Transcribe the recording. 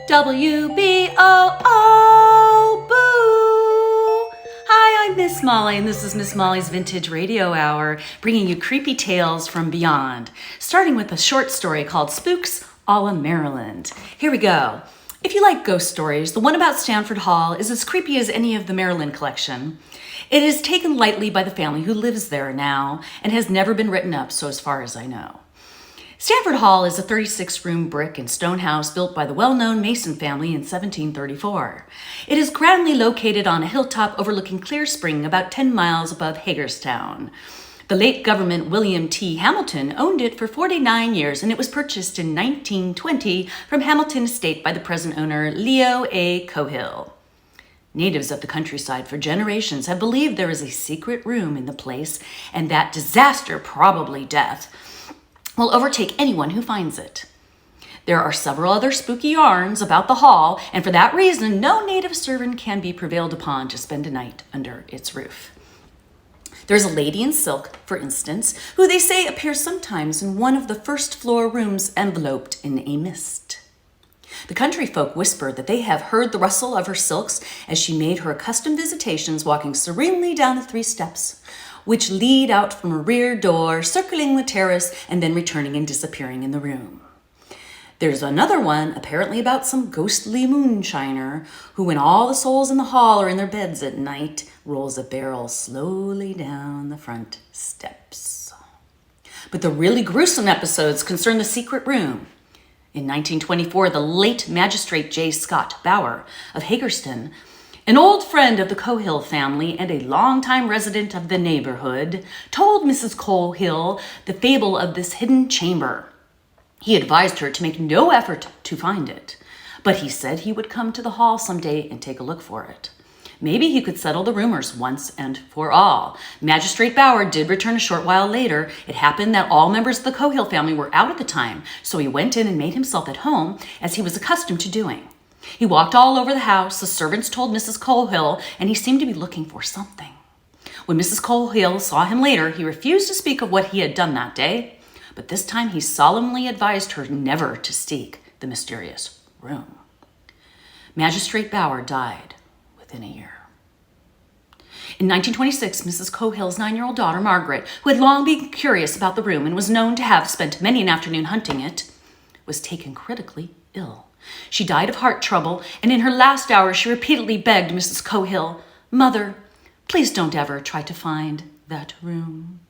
WBOO, boo! Hi, I'm Miss Molly, and this is Miss Molly's Vintage Radio Hour, bringing you creepy tales from beyond, starting with a short story called Spooks a la Maryland. Here we go. If you like ghost stories, the one about Stafford Hall is as creepy as any of the Maryland collection. It is taken lightly by the family who lives there now and has never been written up, so as far as I know. Stafford Hall is a 36-room brick and stone house built by the well-known Mason family in 1734. It is grandly located on a hilltop overlooking Clear Spring, about 10 miles above Hagerstown. The late Government William T. Hamilton owned it for 49 years, and it was purchased in 1920 from Hamilton Estate by the present owner, Leo A. Cohill. Natives of the countryside for generations have believed there is a secret room in the place, and that disaster, probably death, will overtake anyone who finds it. There are several other spooky yarns about the hall, and for that reason, no native servant can be prevailed upon to spend a night under its roof. There's a lady in silk, for instance, who they say appears sometimes in one of the first-floor rooms enveloped in a mist. The country folk whisper that they have heard the rustle of her silks as she made her accustomed visitations, walking serenely down the 3 steps, which lead out from a rear door, circling the terrace, and then returning and disappearing in the room. There's another one, apparently about some ghostly moonshiner, who, when all the souls in the hall are in their beds at night, rolls a barrel slowly down the front steps. But the really gruesome episodes concern the secret room. In 1924, the late Magistrate J. Scott Bauer of Hagerstown, an old friend of the Cohill family and a longtime resident of the neighborhood, told Mrs. Cohill the fable of this hidden chamber. He advised her to make no effort to find it, but he said he would come to the hall someday and take a look for it. Maybe he could settle the rumors once and for all. Magistrate Bauer did return a short while later. It happened that all members of the Cohill family were out at the time, so he went in and made himself at home, as he was accustomed to doing. He walked all over the house. The servants told Mrs. Cohill, and he seemed to be looking for something. When Mrs. Cohill saw him later, he refused to speak of what he had done that day, but this time he solemnly advised her never to seek the mysterious room. Magistrate Bauer died within a year. In 1926, Mrs. Cohill's 9-year-old daughter, Margaret, who had long been curious about the room and was known to have spent many an afternoon hunting it, was taken critically ill. She died of heart trouble, and in her last hours she repeatedly begged Mrs. Cohill, "Mother, please don't ever try to find that room."